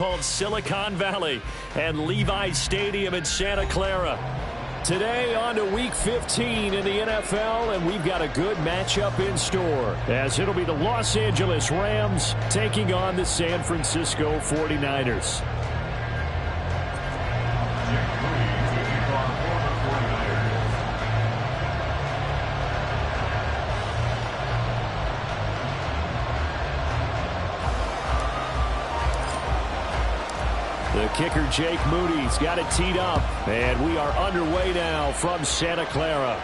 Called Silicon Valley and Levi Stadium in Santa Clara. Today on to Week 15 in the NFL, and we've got a good matchup in store, as it'll be the Los Angeles Rams taking on the San Francisco 49ers. The kicker, Jake Moody's got it teed up, and we are underway now from Santa Clara.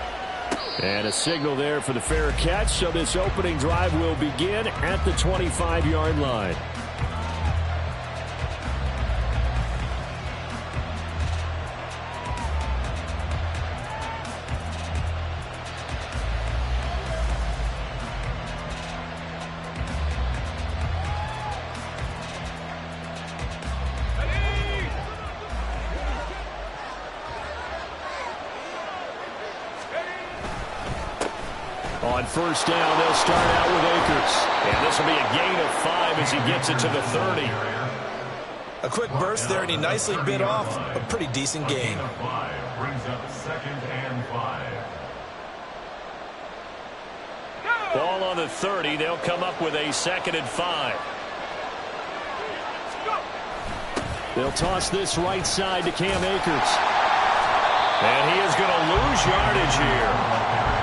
And a signal there for the fair catch, so this opening drive will begin at the 25-yard line. On first down, they'll start out with Akers. And this will be a gain of 5 as he gets it to the 30. A quick burst there, and he nicely bit off a pretty decent gain. Brings up 2nd and 5. Ball on the 30. They'll come up with a 2nd and 5. They'll toss this right side to Cam Akers. And he is going to lose yardage here.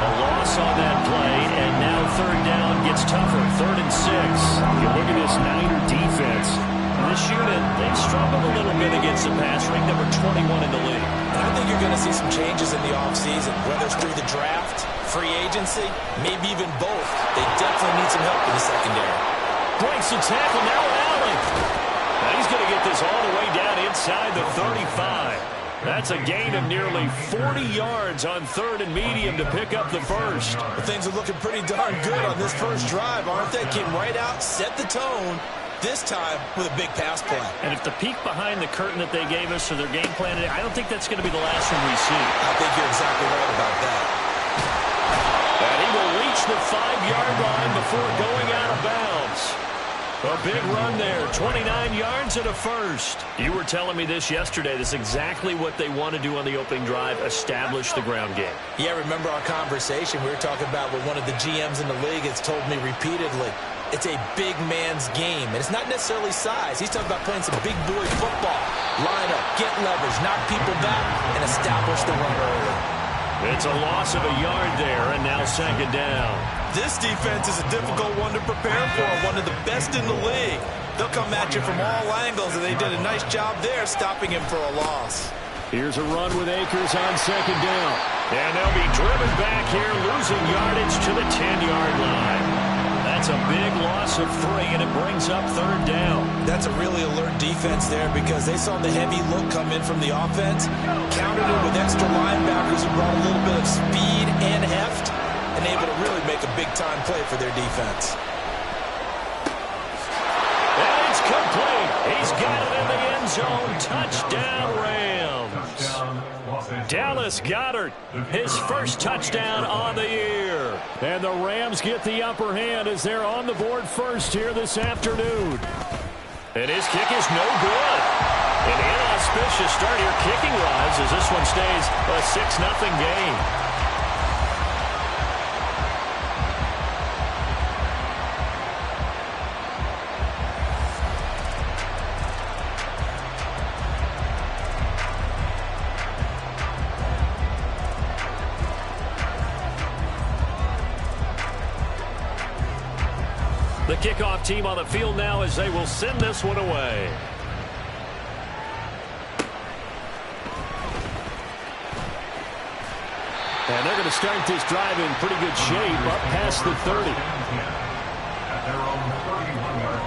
A loss on that play, and now third down gets tougher. 3rd and 6. You look at this Niner defense. This unit, they struggled a little bit against the pass, ranked number 21 in the league. I think you're going to see some changes in the offseason, whether it's through the draft, free agency, maybe even both. They definitely need some help in the secondary. Breaks the tackle, now Allen. Now he's going to get this all the way down inside the 35. That's a gain of nearly 40 yards on 3rd and medium to pick up the first. Well, things are looking pretty darn good on this first drive, aren't they? Came right out, set the tone, this time with a big pass play. And if the peek behind the curtain that they gave us or their game plan, I don't think that's going to be the last one we see. I think you're exactly right about that. And he will reach the 5-yard line before going out of bounds. A big run there, 29 yards and a first. You were telling me this yesterday. This is exactly what they want to do on the opening drive, establish the ground game. Yeah, remember our conversation we were talking about with one of the GMs in the league has told me repeatedly, it's a big man's game. And it's not necessarily size. He's talking about playing some big boy football. Line up, get leverage, knock people back, and establish the run early. It's a loss of a yard there, and now 2nd down. This defense is a difficult one to prepare for, one of the best in the league. They'll come at you from all angles, and they did a nice job there stopping him for a loss. Here's a run with Akers on 2nd down. And they'll be driven back here, losing yardage to the 10-yard line. That's a big loss of 3, and it brings up 3rd down. That's a really alert defense there because they saw the heavy look come in from the offense, countered it with extra linebackers who brought a little bit of speed and heft, and able to really make a big-time play for their defense. And it's complete. He's got it in the end zone. Touchdown, Rams. Dallas Goedert, his first touchdown on the year. And the Rams get the upper hand as they're on the board first here this afternoon. And his kick is no good. An inauspicious start here kicking-wise as this one stays a 6-0 game. The kickoff team on the field now as they will send this one away. And they're going to start this drive in pretty good shape up past the 30. At their own 31-yard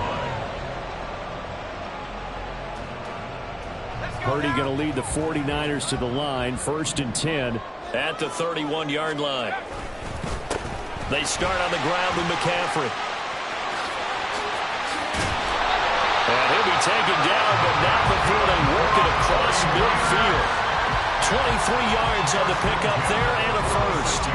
line. Purdy going to lead the 49ers to the line. 1st and 10 at the 31-yard line. They start on the ground with McCaffrey. And he'll be taken down, but not before they work it across midfield. 23 yards on the pickup there and a first.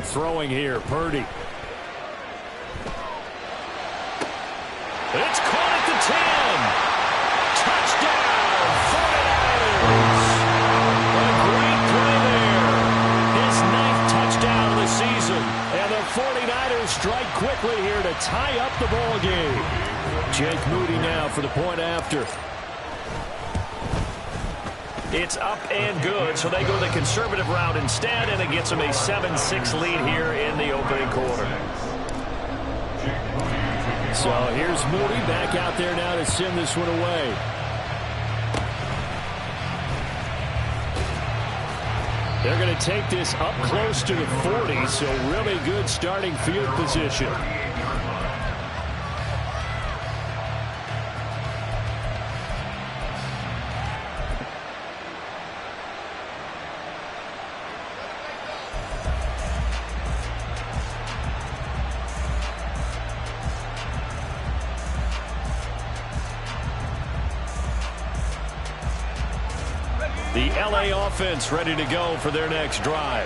throwing here. Purdy. It's caught at the 10. Touchdown, 49ers. A great play there. His 9th touchdown of the season. And the 49ers strike quickly here to tie up the ball game. Jake Moody now for the point after. It's up and good, so they go the conservative route instead, and it gets them a 7-6 lead here in the opening quarter. So here's Moody back out there now to send this one away. They're going to take this up close to the 40, so really good starting field position. The LA offense ready to go for their next drive.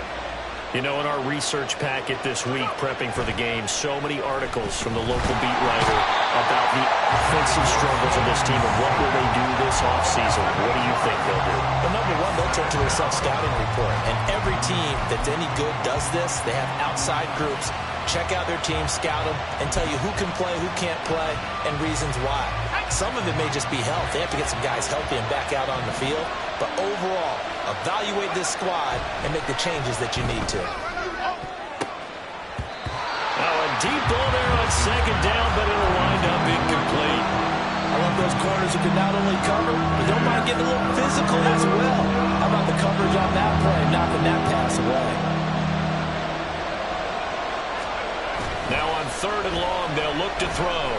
You know, in our research packet this week, prepping for the game, so many articles from the local beat writer about the offensive struggles of this team and what will they do this offseason. What do you think they'll do? Well, number one, they'll turn to their self-scouting report. And every team that's any good does this. They have outside groups. Check out their team, scout them, and tell you who can play, who can't play, and reasons why. Some of it may just be health. They have to get some guys healthy and back out on the field. But overall, evaluate this squad and make the changes that you need to. Now a deep ball there on second down, but it'll wind up incomplete. I love those corners who can not only cover, but don't mind getting a little physical as well. How about the coverage on that play, knocking that pass away? Now on third and long, they'll look to throw.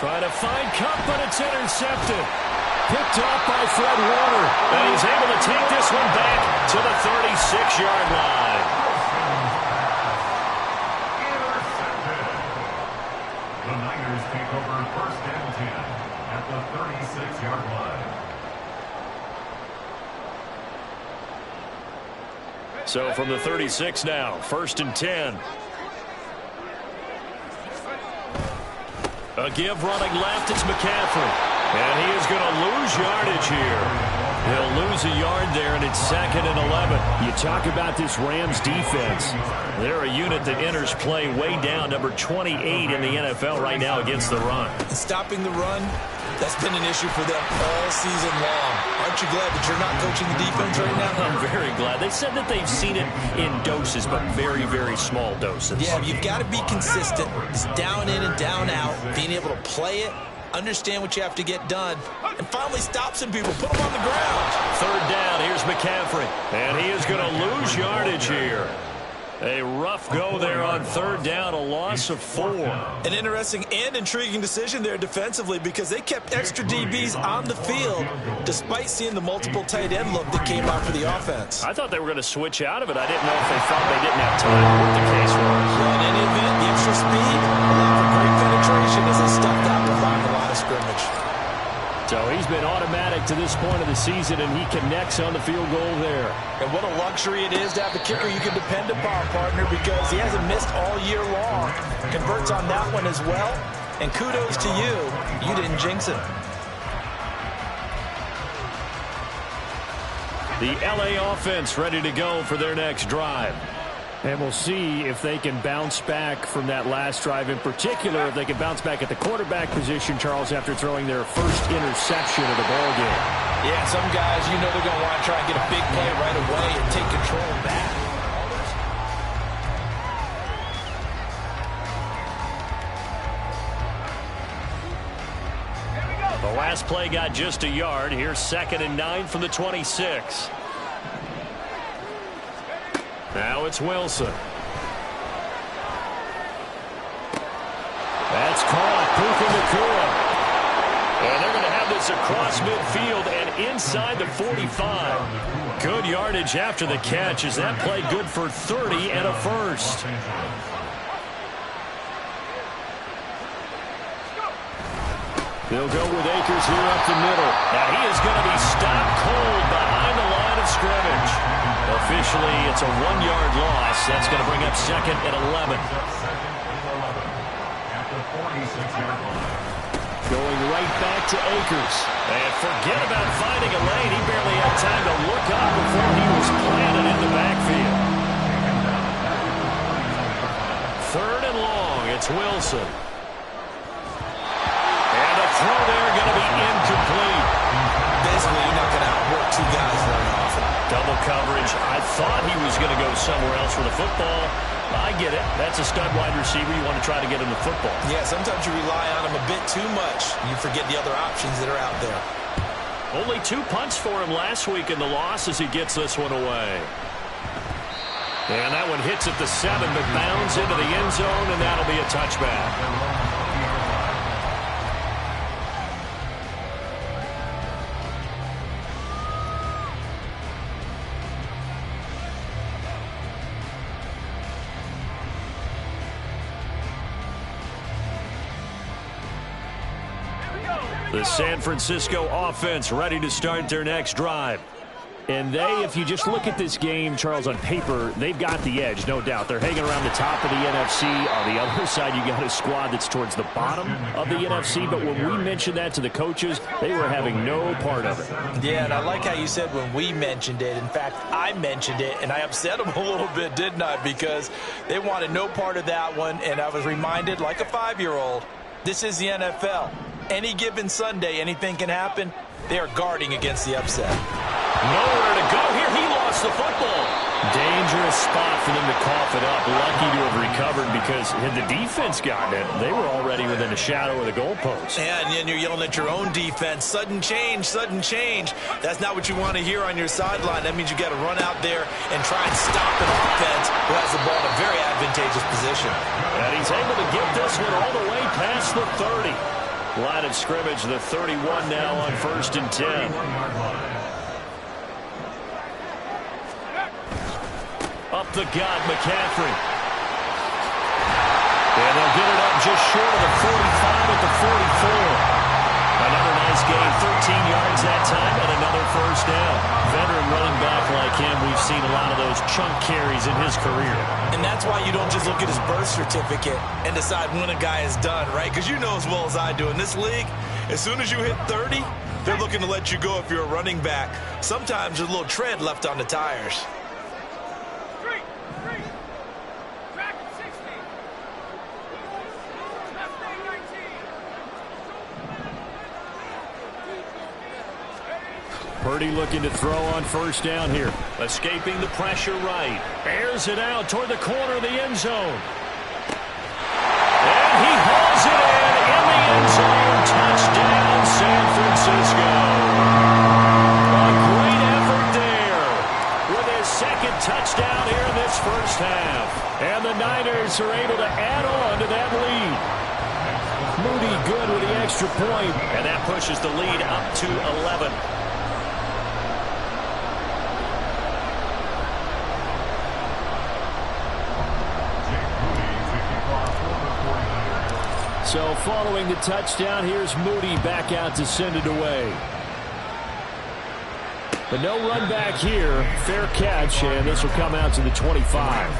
Trying to find Kupp, but it's intercepted. Picked off by Fred Warner. And he's able to take this one back to the 36-yard line. Intercepted. The Niners take over first and 10 at the 36-yard line. So from the 36 now, first and 10. A give running left, it's McCaffrey. And he is going to lose yardage here. He'll lose a yard there, and it's second and 11. You talk about this Rams defense. They're a unit that enters play way down, number 28 in the NFL right now against the run. And stopping the run, that's been an issue for them all season long. Aren't you glad that you're not coaching the defense right now? I'm very glad. They said that they've seen it in doses, but very, very small doses. Yeah, you've got to be consistent. It's down in and down out, being able to play it, understand what you have to get done, and finally stop some people, put them on the ground. Third down, here's McCaffrey. And he is going to lose yardage here. A rough go there on third down, a loss of 4. An interesting and intriguing decision there defensively because they kept extra DBs on the field despite seeing the multiple tight end look that came out for the offense. I thought they were going to switch out of it. I didn't know if they thought they didn't have time or what the case was. Well, in any event, the extra speed allowed for great penetration as they stuffed out behind the line of scrimmage. So he's been automatic to this point of the season, and he connects on the field goal there. And what a luxury it is to have a kicker you can depend upon, partner, because he hasn't missed all year long. Converts on that one as well. And kudos to you. You didn't jinx him. The LA offense ready to go for their next drive. And we'll see if they can bounce back from that last drive in particular, if they can bounce back at the quarterback position, Charles, after throwing their first interception of the ball game. Yeah, some guys, you know they're going to want to try and get a big play right away and take control of that. The last play got just a yard. Here's second and 9 from the 26. Now it's Wilson. That's caught. Puka Nacua. And they're going to have this across midfield and inside the 45. Good yardage after the catch as that play good for 30 and a first. They'll go with Akers here up the middle. Now he is going to be stopped cold behind the line of of scrimmage. Officially, it's a 1-yard loss. That's going to bring up second and 11. Going right back to Akers. And forget about finding a lane. He barely had time to look up before he was planted in the backfield. Third and long. It's Wilson. And a throw there going to be incomplete. Basically, you're not going to outwork two guys very often. Double coverage. I thought he was going to go somewhere else for the football. I get it. That's a stud wide receiver. You want to try to get him the football. Yeah, sometimes you rely on him a bit too much. You forget the other options that are out there. Only 2 punts for him last week in the loss as he gets this one away. And that one hits at the 7, but bounds into the end zone, and that'll be a touchback. The San Francisco offense ready to start their next drive. And they, if you just look at this game, Charles, on paper, they've got the edge, no doubt. They're hanging around the top of the NFC. On the other side, you got a squad that's towards the bottom of the NFC. But when we mentioned that to the coaches, they were having no part of it. Yeah, and I like how you said when we mentioned it. In fact, I mentioned it, and I upset them a little bit, didn't I? Because they wanted no part of that one, and I was reminded, like a 5-year-old, this is the NFL. Any given Sunday, anything can happen. They are guarding against the upset. Nowhere to go here. He lost the football. Dangerous spot for them to cough it up. Lucky to have recovered because had the defense gotten it, they were already within a shadow of the goalpost. Yeah, and then you're yelling at your own defense. Sudden change, sudden change. That's not what you want to hear on your sideline. That means you got to run out there and try and stop an offense who has the ball in a very advantageous position. And he's able to get this one all the way past the 30. Line of scrimmage, the 31 now on 1st and 10. Up the gut, McCaffrey. And they'll get it up just short of the 45 at the 44. Another nice gain, 13 yards that time, and another first down. Veteran running back like him, we've seen a lot of those chunk carries in his career. And that's why you don't just look at his birth certificate and decide when a guy is done, right? Because you know as well as I do, in this league, as soon as you hit 30, they're looking to let you go if you're a running back. Sometimes there's a little tread left on the tires. Purdy looking to throw on first down here. Escaping the pressure right. Airs it out toward the corner of the end zone. And he hauls it in the end zone. Touchdown, San Francisco. A great effort there with his second touchdown here in this first half. And the Niners are able to add on to that lead. Moody good with the extra point. And that pushes the lead up to 11. So following the touchdown, here's Moody back out to send it away. But no run back here. Fair catch, and this will come out to the 25.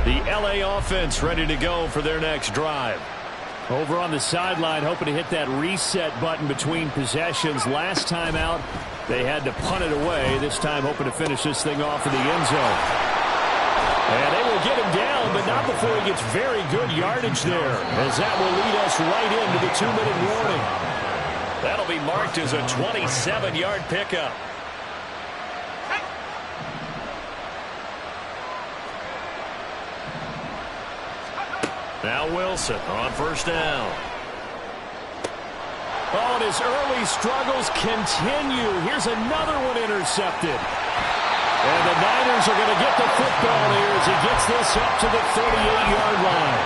The LA offense ready to go for their next drive. Over on the sideline, hoping to hit that reset button between possessions. Last time out, they had to punt it away. This time hoping to finish this thing off in the end zone. And they will get him down, but not before he gets very good yardage there, as that will lead us right into the 2-minute warning. That'll be marked as a 27-yard pickup. Now Wilson on first down. Oh, and his early struggles continue. Here's another one intercepted. And the Niners are going to get the football here as he gets this up to the 38-yard line.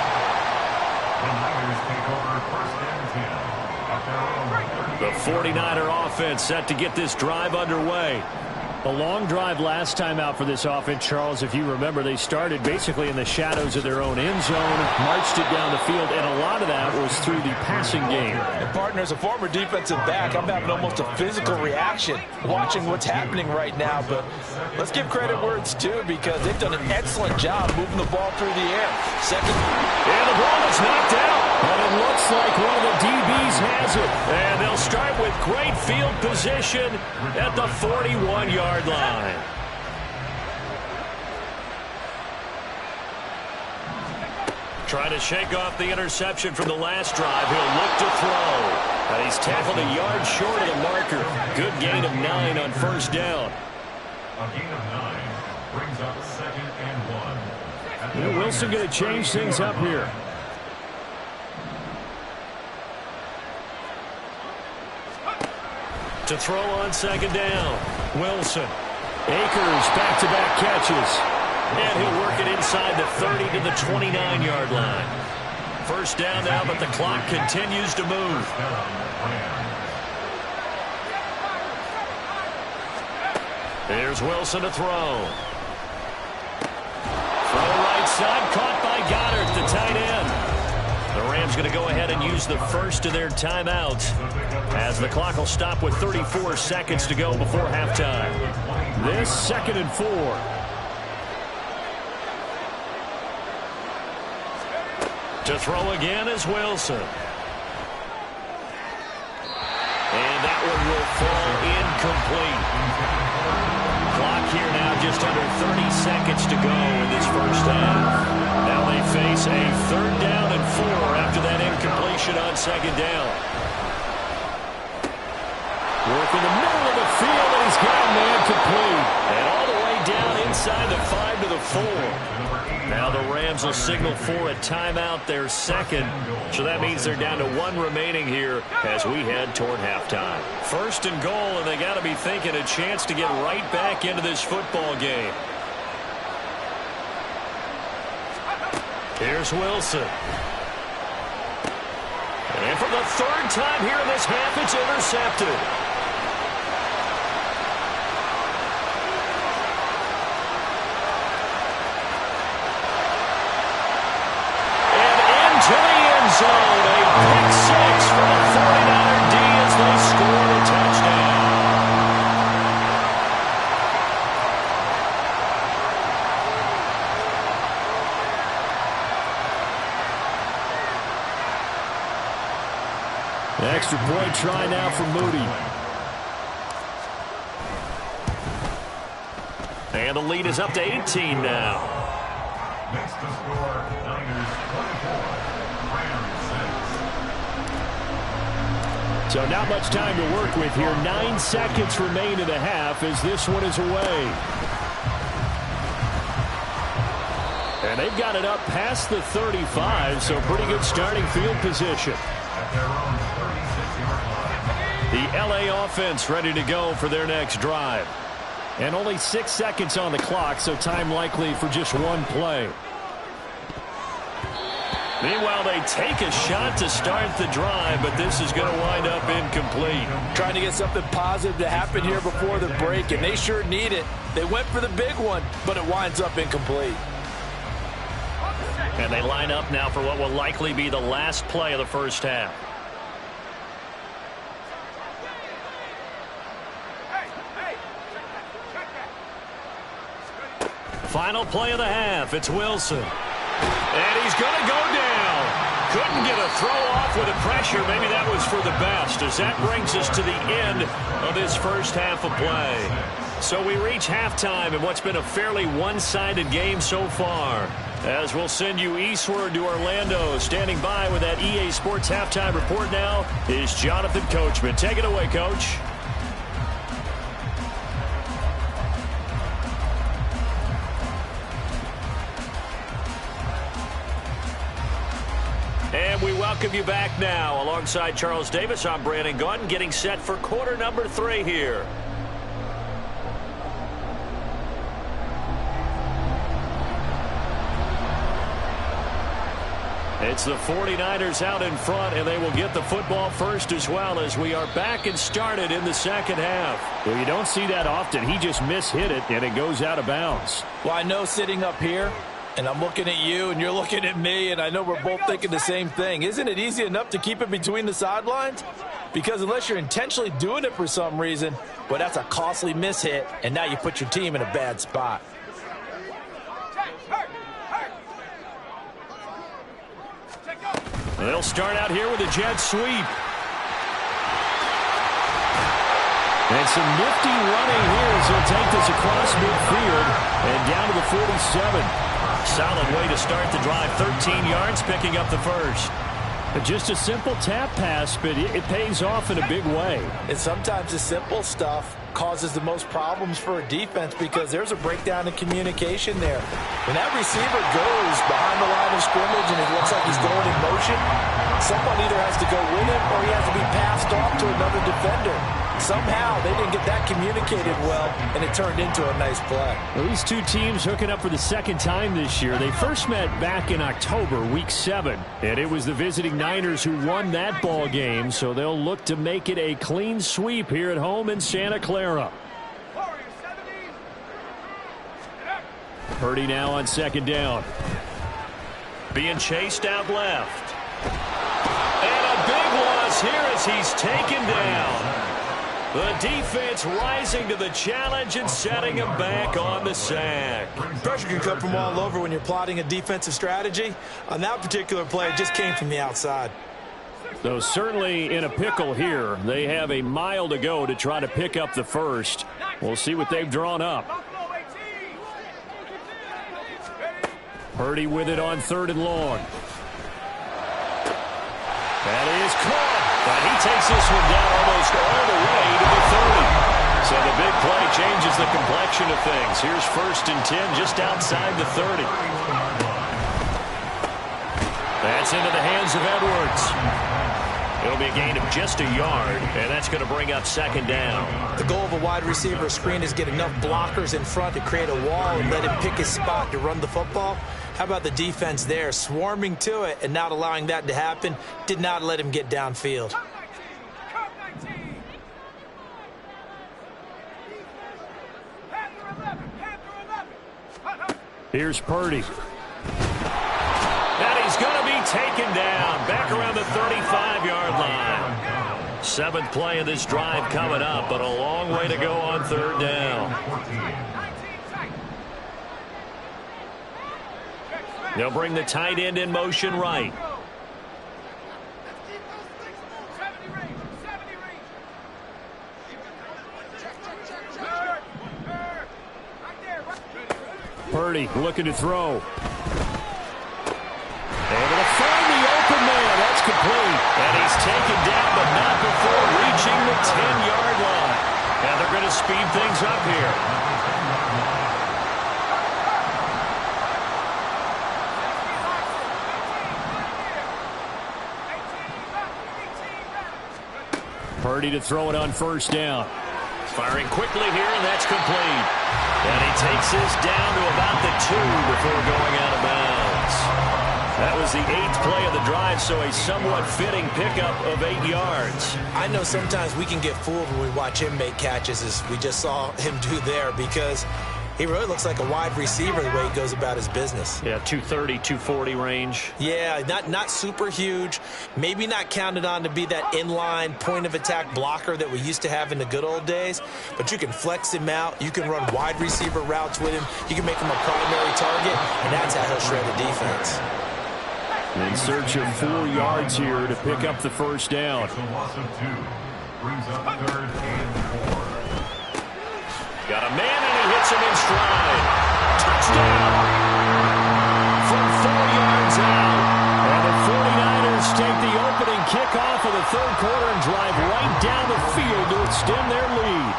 The Niners take over 1st and 10 at their own 30. The 49er offense set to get this drive underway. A long drive last time out for this offense, Charles. If you remember, they started basically in the shadows of their own end zone, marched it down the field, and a lot of that was through the passing game. And partner, as a former defensive back, I'm having almost a physical reaction watching what's happening right now. But let's give credit where it's due, because they've done an excellent job moving the ball through the air. And the ball is knocked out. But it looks like one of the DBs has it. And they'll start with great field position at the 41-yard line. Trying to shake off the interception from the last drive. He'll look to throw. And he's tackled a yard short of the marker. Good gain of 9 on first down. A gain of 9 brings up 2nd and 1. Wilson going to change things up here. To throw on second down. Wilson. Akers back-to-back catches. And he'll work it inside the 30 to the 29-yard line. First down now, but the clock continues to move. Here's Wilson to throw. From the right side, caught by Goddard, the tight end. The Rams going to go ahead and use the first of their timeouts, as the clock will stop with 34 seconds to go before halftime. This 2nd and 4. To throw again is Wilson. And that one will fall incomplete. Clock here now just under 30 seconds to go in this first half. Now they face a 3rd down and 4 after that incompletion on second down. Work in the middle of the field, and he's got a man complete. And all the way down inside the 5 to the 4. Now the Rams will signal for a timeout, their second. So that means they're down to 1 remaining here as we head toward halftime. 1st and goal, and they got to be thinking a chance to get right back into this football game. Here's Wilson. And for the 3rd time here in this half, it's intercepted. To the end zone, a pick 6 for the 49er D as they score a touchdown. The extra point try now for Moody. And the lead is up to 18 now. Next to score, Niners 24. So not much time to work with here. 9 seconds remain in the half as this one is away. And they've got it up past the 35, so pretty good starting field position. The LA offense ready to go for their next drive. And only 6 seconds on the clock, so time likely for just one play. Meanwhile, they take a shot to start the drive, but this is going to wind up incomplete. Trying to get something positive to happen here before the break, and they sure need it. They went for the big one, but it winds up incomplete. And they line up now for what will likely be the last play of the first half. Final play of the half. It's Wilson. And he's going to go down. Couldn't get a throw off with the pressure. Maybe that was for the best, as that brings us to the end of this first half of play. So we reach halftime in what's been a fairly one-sided game so far. As we'll send you eastward to Orlando. Standing by with that EA Sports halftime report now is Jonathan Coachman. Take it away, Coach. And we welcome you back now. Alongside Charles Davis, I'm Brandon Gaudin, getting set for quarter number 3 here. It's the 49ers out in front, and they will get the football first as well as we are back and started in the second half. Well, you don't see that often. He just mishit it, and it goes out of bounds. Well, I know sitting up here, and I'm looking at you, and you're looking at me, and I know we're both thinking the same thing. Isn't it easy enough to keep it between the sidelines? Because unless you're intentionally doing it for some reason, well, that's a costly mishit, and now you put your team in a bad spot. They'll start out here with a jet sweep. And some nifty running here as he'll take this across midfield and down to the 47. Solid way to start the drive. 13 yards, picking up the first. Just a simple tap pass, but it pays off in a big way. And sometimes the simple stuff causes the most problems for a defense because there's a breakdown in communication there. When that receiver goes behind the line of scrimmage and it looks like he's going in motion, someone either has to go with him or he has to be passed off to another defender. Somehow they didn't get that communicated well, and it turned into a nice play. Well, these two teams hooking up for the second time this year. They first met back in October, Week 7, and it was the visiting Niners who won that ball game, so they'll look to make it a clean sweep here at home in Santa Clara. Purdy now on second down. Being chased out left. And a big loss here as he's taken down. The defense rising to the challenge and setting him back on the sack. Pressure can come from all over when you're plotting a defensive strategy. On that particular play, it just came from the outside. Though certainly in a pickle here. They have a mile to go to try to pick up the first. We'll see what they've drawn up. Purdy with it on 3rd and long. That is caught. But he takes this one down almost all the way to the 30. So the big play changes the complexion of things. Here's 1st and 10 just outside the 30. That's into the hands of Edwards. It'll be a gain of just a yard, and that's going to bring up 2nd down. The goal of a wide receiver screen is get enough blockers in front to create a wall and let him pick his spot to run the football. How about the defense there, swarming to it and not allowing that to happen? Did not let him get downfield. Here's Purdy. And he's going to be taken down back around the 35-yard line. 7th play of this drive coming up, but a long way to go on 3rd down. They'll bring the tight end in motion right. Purdy looking to throw. Able to find the open man. That's complete. And he's taken down, but not before reaching the 10-yard line. And they're going to speed things up here. Purdy to throw it on 1st down. Firing quickly here, and that's complete. And he takes this down to about the 2 before going out of bounds. That was the 8th play of the drive, so a somewhat fitting pickup of 8 yards. I know sometimes we can get fooled when we watch him make catches, as we just saw him do there, because he really looks like a wide receiver the way he goes about his business. Yeah, 230, 240 range. Yeah, not super huge. Maybe not counted on to be that inline point-of-attack blocker that we used to have in the good old days. But you can flex him out. You can run wide receiver routes with him. You can make him a primary target, and that's how he'll shred the defense. In search of 4 yards here to pick up the 1st down. So loss of 2 brings up 3rd and 4. Got a man, and he hits him in stride. Touchdown from 4 yards out. And the 49ers take the opening kickoff of the 3rd quarter and drive right down the field to extend their lead.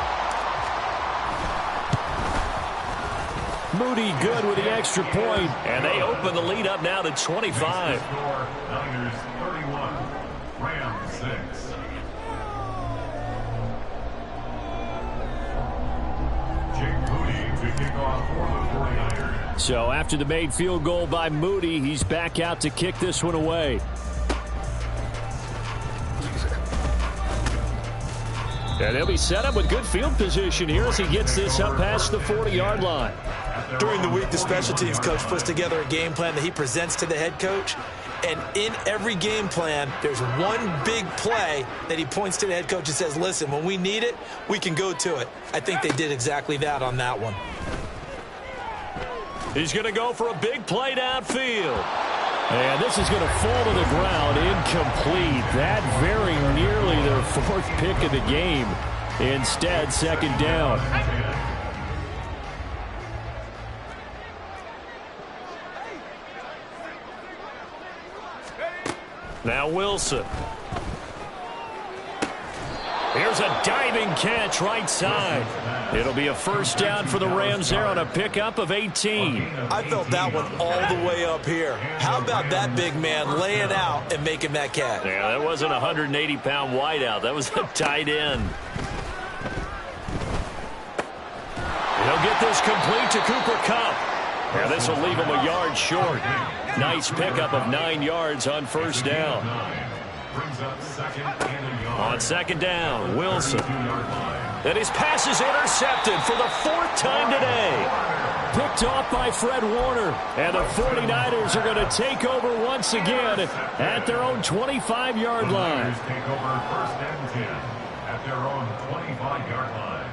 Moody good with the extra point. And they open the lead up now to 25. Niners 31, Rams 6. Jake Moody to kick off for the 49ers. So after the made field goal by Moody, he's back out to kick this one away. And they'll be set up with good field position here as he gets this up past the 40-yard line. During the week, the special teams coach puts together a game plan that he presents to the head coach. And in every game plan, there's one big play that he points to the head coach and says, listen, when we need it, we can go to it. I think they did exactly that on that one. He's going to go for a big play downfield. And this is going to fall to the ground, incomplete. That very nearly their fourth pick of the game. Instead, second down. Now Wilson. Here's a diving catch right side. It'll be a first down for the Rams there on a pickup of 18. I felt that one all the way up here. How about that big man laying out and making that catch? Yeah, that wasn't a 180-pound wideout. That was a tight end. He'll get this complete to Cooper Kupp. Yeah, this will leave him a yard short. Nice pickup of 9 yards on first down. On second down, Wilson. And his pass is intercepted for the fourth time today. Picked off by Fred Warner. And the 49ers are going to take over once again at their own 25-yard line. Take over first and 10 at their own 25-yard line.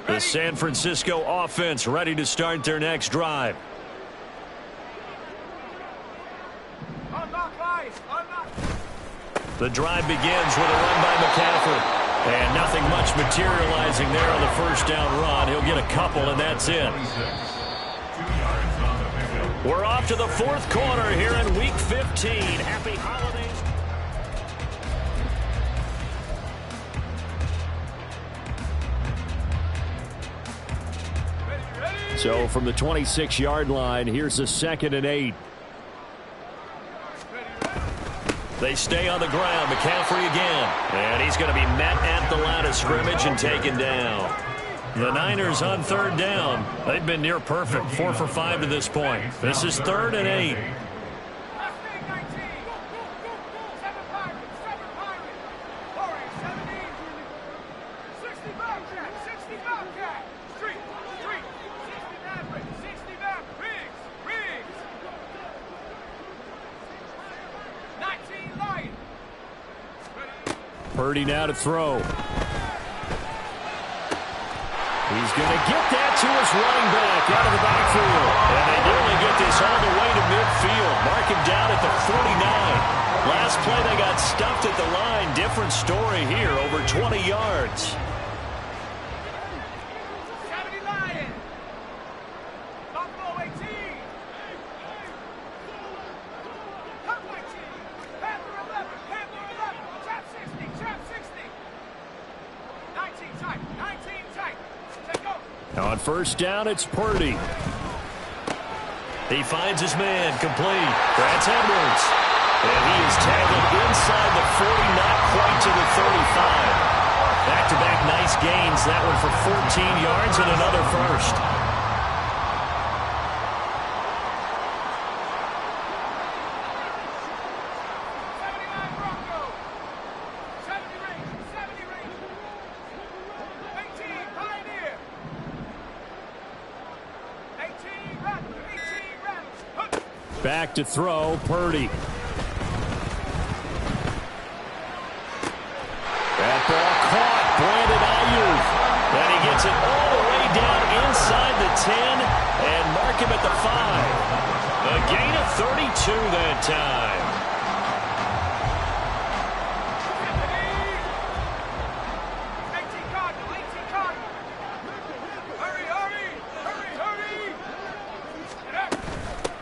The San Francisco offense ready to start their next drive. The drive begins with a run by McCaffrey. And nothing much materializing there on the first down run. He'll get a couple, and that's it. We're off to the fourth quarter here in Week 15. Happy holidays. So from the 26-yard line, here's a 2nd and 8. They stay on the ground. McCaffrey again. And he's going to be met at the line of scrimmage and taken down. The Niners on third down. They've been near perfect. 4 for 5 to this point. This is 3rd and 8. Purdy now to throw. He's going to get that to his running back out of the backfield. And they nearly get this all the way to midfield. Mark him down at the 49. Last play they got stuffed at the line. Different story here, over 20 yards. On first down, it's Purdy. He finds his man, complete. That's Edwards. And he is tackled inside the 40, not quite to the 35. Back-to-back nice gains. That one for 14 yards and another first. Back to throw, Purdy. That ball caught, Brandon Ayuk. And he gets it all the way down inside the 10 and mark him at the 5. A gain of 32 that time.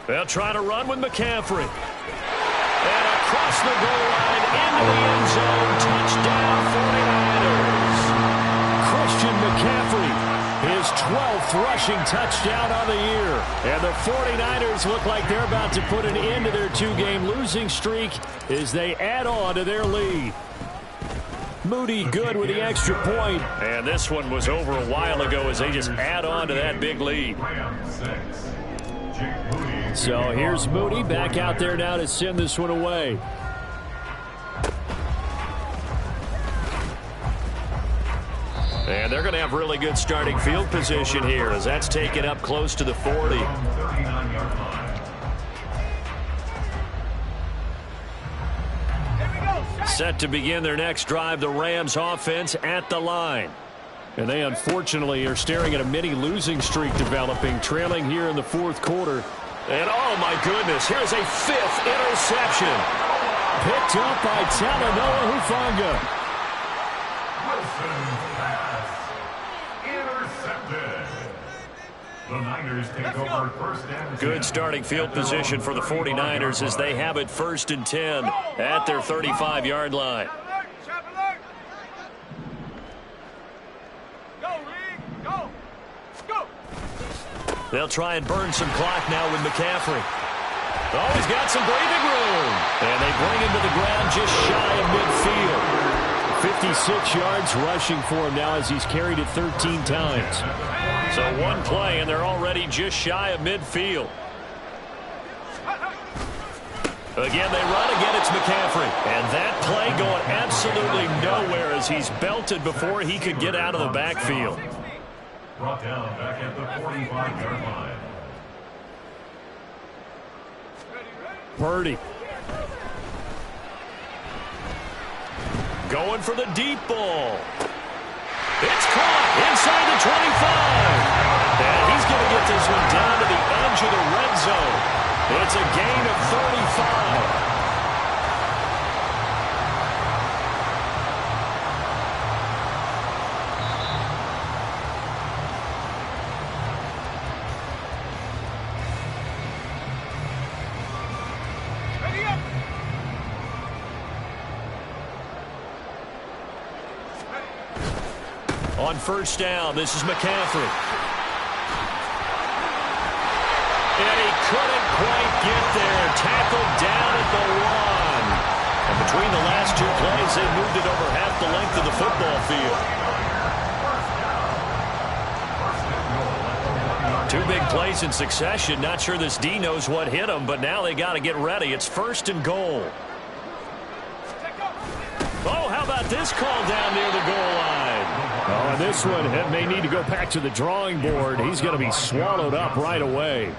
They'll try to run with McCaffrey. And across the goal line into the end zone. Touchdown 49ers. Christian McCaffrey, his 12th rushing touchdown on the year. And the 49ers look like they're about to put an end to their 2-game losing streak as they add on to their lead. Moody good with the extra point. And this one was over a while ago as they just add on to that big lead. So here's Moody back out there now to send this one away. And they're going to have really good starting field position here as that's taken up close to the 40. Set to begin their next drive, the Rams offense at the line. And they unfortunately are staring at a mini losing streak developing, trailing here in the fourth quarter. And oh my goodness, here's a 5th interception. Picked up by Talanoa Hufanga. Wilson's pass intercepted. The Niners take over first and 10. Good starting field position for the 49ers as they have it 1st and 10 at their 35-yard line. They'll try and burn some clock now with McCaffrey. Oh, he's got some breathing room. And they bring him to the ground just shy of midfield. 56 yards rushing for him now as he's carried it 13 times. So one play, and they're already just shy of midfield. Again, they run. Again, it's McCaffrey. And that play going absolutely nowhere as he's belted before he could get out of the backfield. Brought down back at the 45-yard line. Purdy. Going for the deep ball. It's caught inside the 25. And he's going to get this one down to the edge of the red zone. It's a gain of 35. On first down, this is McCaffrey. And he couldn't quite get there. Tackled down at the 1. And between the last two plays, they moved it over half the length of the football field. Two big plays in succession. Not sure this D knows what hit him, but now they got to get ready. It's 1st and goal. Oh, how about this call down near the goal line? Oh, and this one may need to go back to the drawing board. He's going to be swallowed up right away.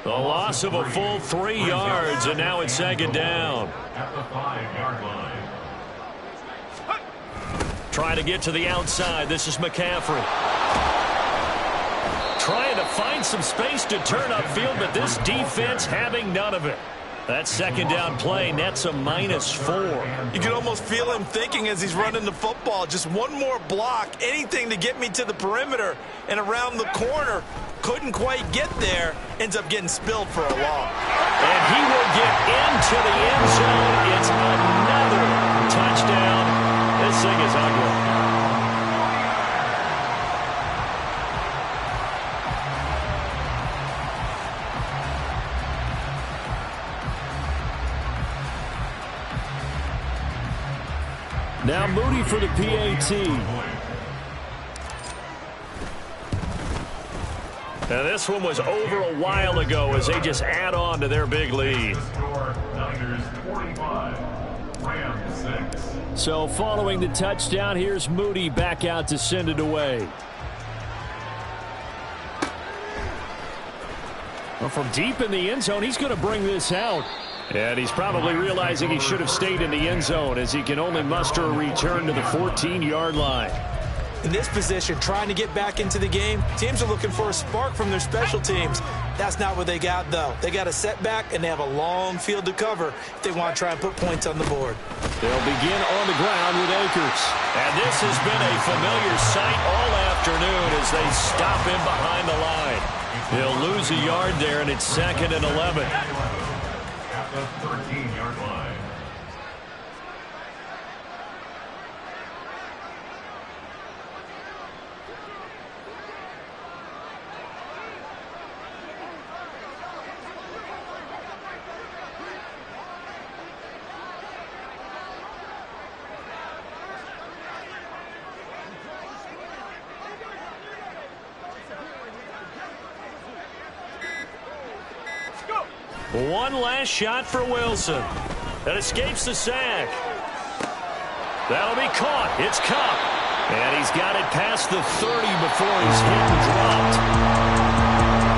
The loss of a full 3 yards, and now it's 2nd down. At the 5-yard line. Trying to get to the outside. This is McCaffrey. Trying to find some space to turn upfield, but this defense having none of it. That 2nd down play nets a -4. You can almost feel him thinking as he's running the football. Just one more block, anything to get me to the perimeter and around the corner. Couldn't quite get there. Ends up getting spilled for a loss. And he will get into the end zone. It's another touchdown. This thing is ugly. Now Moody for the PAT. Now this one was over a while ago as they just add on to their big lead. Score, Niners 45, Rams 6. So following the touchdown, here's Moody back out to send it away. Well, from deep in the end zone, he's going to bring this out. And he's probably realizing he should have stayed in the end zone as he can only muster a return to the 14-yard line. In this position, trying to get back into the game, teams are looking for a spark from their special teams. That's not what they got, though. They got a setback, and they have a long field to cover if they want to try and put points on the board. They'll begin on the ground with Akers. And this has been a familiar sight all afternoon as they stop him behind the line. He'll lose a yard there, and it's 2nd and 11. At the 13-yard line. One last shot for Wilson. That escapes the sack. That'll be caught. It's Kupp. And he's got it past the 30 before he's hit and dropped.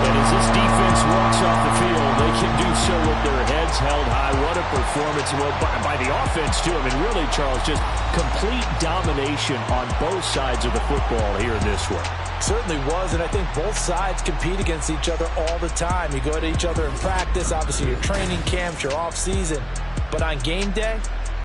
And as this defense walks off the field, they can do so with their heads held high. What a performance by the offense, too. I mean, really, Charles, just complete domination on both sides of the football here in this one. Certainly was, and I think both sides compete against each other all the time. You go to each other in practice, obviously your training camps, your off season. But on game day,